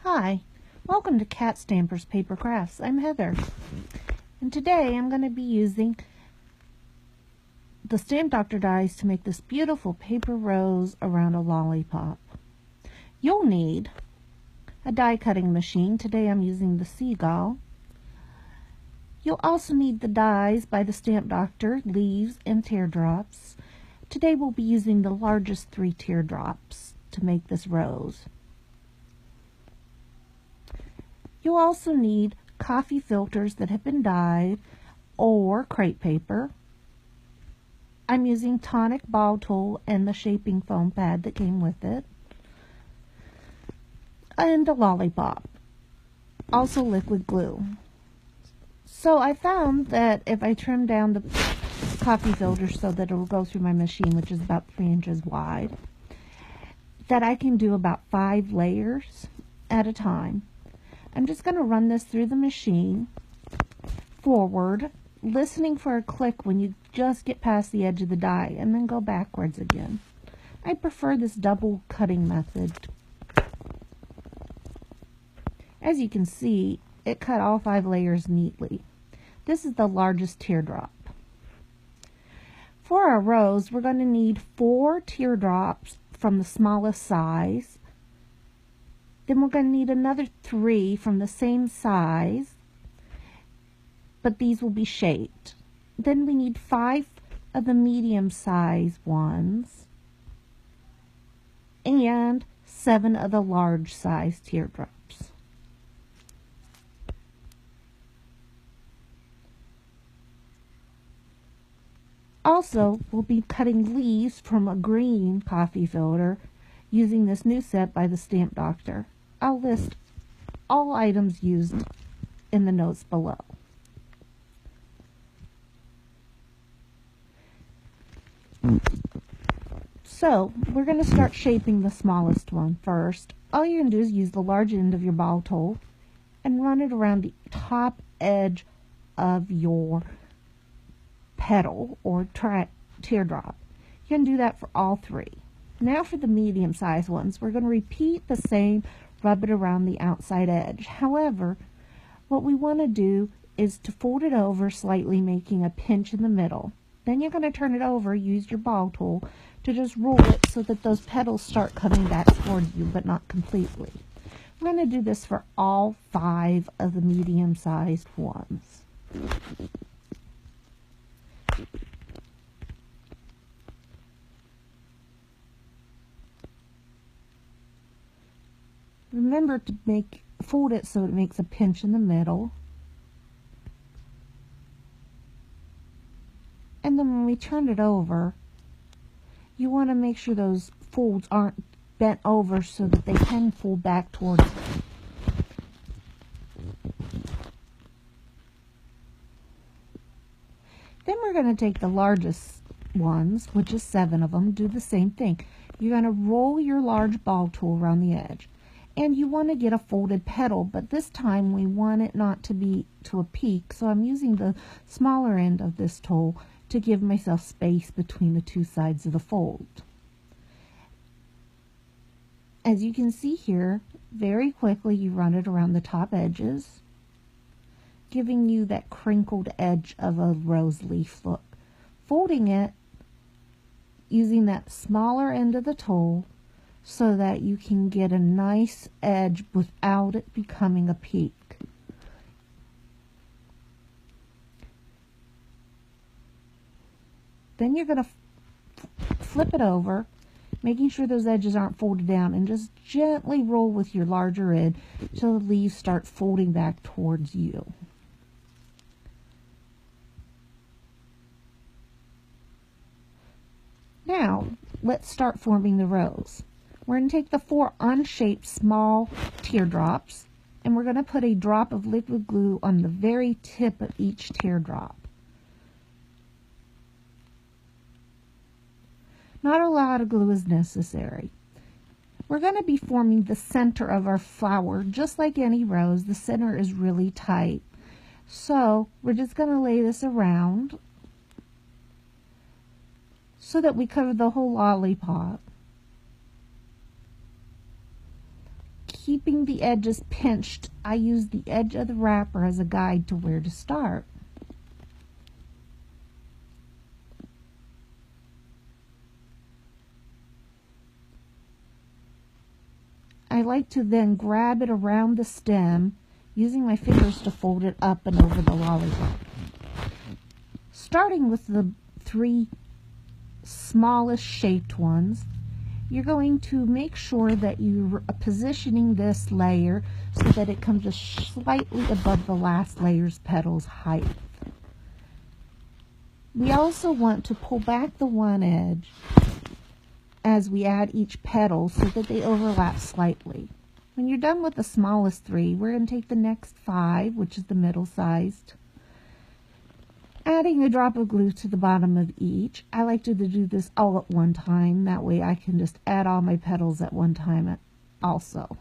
Hi, welcome to Cat Stampers Paper Crafts. I'm Heather, and today I'm going to be using the Stamp Doctor dies to make this beautiful paper rose around a lollipop. You'll need a die cutting machine. Today I'm using the Cgull. You'll also need the dies by the Stamp Doctor, leaves, and teardrops. Today we'll be using the largest 3 teardrops to make this rose. You'll also need coffee filters that have been dyed or crepe paper. I'm using Tonic ball tool and the shaping foam pad that came with it. And a Lollipop. Also liquid glue. So I found that if I trim down the coffee filter so that it will go through my machine, which is about 3 inches wide, that I can do about 5 layers at a time. I'm just going to run this through the machine, forward, listening for a click when you just get past the edge of the die, and then go backwards again. I prefer this double cutting method. As you can see, it cut all 5 layers neatly. This is the largest teardrop. For our rose, we're going to need 4 teardrops from the smallest size. Then we're going to need another 3 from the same size, but these will be shaped. Then we need 5 of the medium size ones and 7 of the large size teardrops. Also, we'll be cutting leaves from a green coffee filter using this new set by the Stamp Doctor. I'll list all items used in the notes below. So, we're going to start shaping the smallest one first. All you're going to do is use the large end of your ball tool and run it around the top edge of your petal or teardrop. You can do that for all 3. Now for the medium sized ones, we're going to repeat the same, rub it around the outside edge. However, what we want to do is to fold it over slightly, making a pinch in the middle. Then you're going to turn it over, use your ball tool to just roll it so that those petals start coming back towards you, but not completely. We're going to do this for all 5 of the medium sized ones. Remember to fold it so it makes a pinch in the middle. And then when we turn it over, you want to make sure those folds aren't bent over so that they can fold back towards you. Then we're going to take the largest ones, which is 7 of them, do the same thing. You're going to roll your large ball tool around the edge. And you want to get a folded petal, but this time we want it not to be to a peak, so I'm using the smaller end of this tool to give myself space between the 2 sides of the fold. As you can see here, very quickly you run it around the top edges, giving you that crinkled edge of a rose leaf look. Folding it using that smaller end of the tool so that you can get a nice edge without it becoming a peak. Then you're going to flip it over, making sure those edges aren't folded down, and just gently roll with your larger end till the leaves start folding back towards you. Now, let's start forming the rose. We're going to take the 4 unshaped small teardrops, and we're going to put a drop of liquid glue on the very tip of each teardrop. Not a lot of glue is necessary. We're going to be forming the center of our flower. Just like any rose, the center is really tight. So we're just going to lay this around so that we cover the whole lollipop. keeping the edges pinched, I use the edge of the wrapper as a guide to where to start. I like to then grab it around the stem, using my fingers to fold it up and over the lollipop. Starting with the 3 smallest shaped ones, you're going to make sure that you're positioning this layer so that it comes just slightly above the last layer's petals height. We also want to pull back the one edge as we add each petal so that they overlap slightly. When you're done with the smallest 3, we're going to take the next 5, which is the middle sized, adding a drop of glue to the bottom of each. I like to do this all at one time. That way I can just add all my petals at one time also.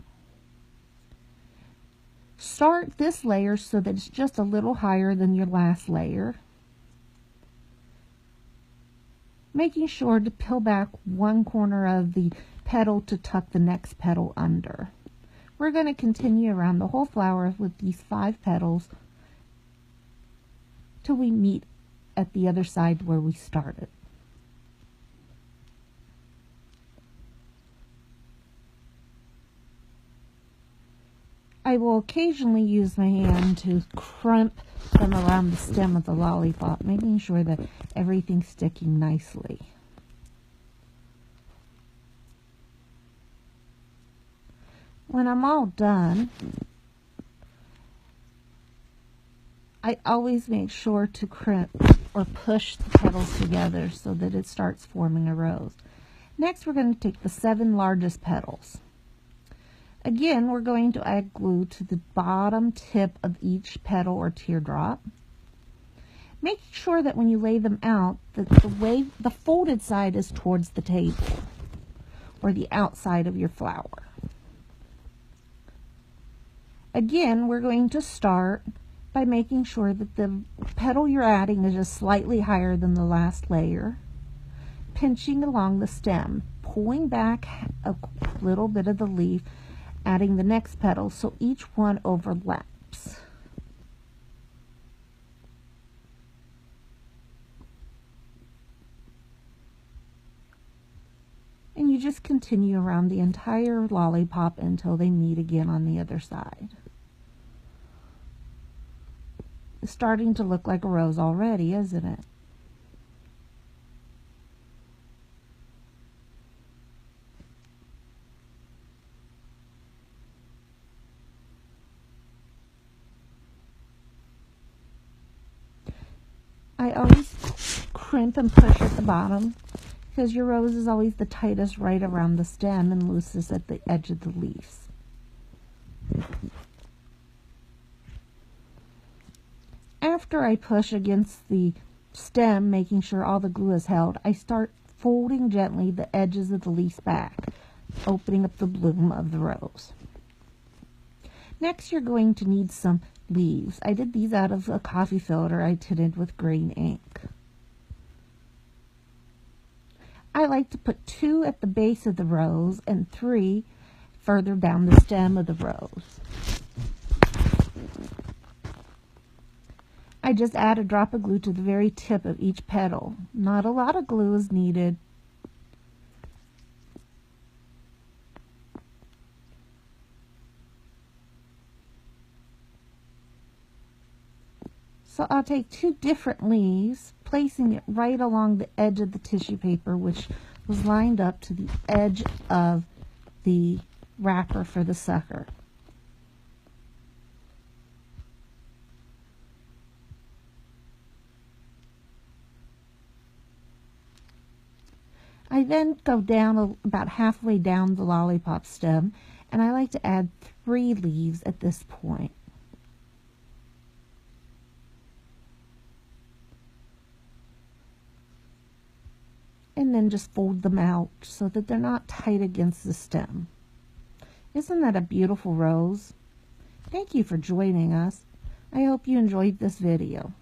Start this layer so that it's just a little higher than your last layer, making sure to peel back one corner of the petal to tuck the next petal under. We're going to continue around the whole flower with these 5 petals till we meet at the other side where we started. I will occasionally use my hand to crimp them around the stem of the lollipop, making sure that everything's sticking nicely. When I'm all done, I always make sure to crimp or push the petals together so that it starts forming a rose. Next, we're going to take the 7 largest petals. Again, we're going to add glue to the bottom tip of each petal or teardrop, making sure that when you lay them out, that the folded side is towards the table or the outside of your flower. Again, we're going to start by making sure that the petal you're adding is just slightly higher than the last layer, pinching along the stem, pulling back a little bit of the leaf, adding the next petal so each one overlaps. And you just continue around the entire lollipop until they meet again on the other side. It's starting to look like a rose already, isn't it? I always crimp and push at the bottom because your rose is always the tightest right around the stem and loosest at the edge of the leaves. After I push against the stem, making sure all the glue is held, I start folding gently the edges of the leaves back, opening up the bloom of the rose. Next, you're going to need some leaves. I did these out of a coffee filter I tinted with green ink. I like to put 2 at the base of the rose and 3 further down the stem of the rose. I just add a drop of glue to the very tip of each petal. Not a lot of glue is needed. So I'll take 2 different leaves, placing it right along the edge of the tissue paper, which was lined up to the edge of the wrapper for the sucker. I then go down about halfway down the lollipop stem, and I like to add 3 leaves at this point. And then just fold them out so that they're not tight against the stem. Isn't that a beautiful rose? Thank you for joining us. I hope you enjoyed this video.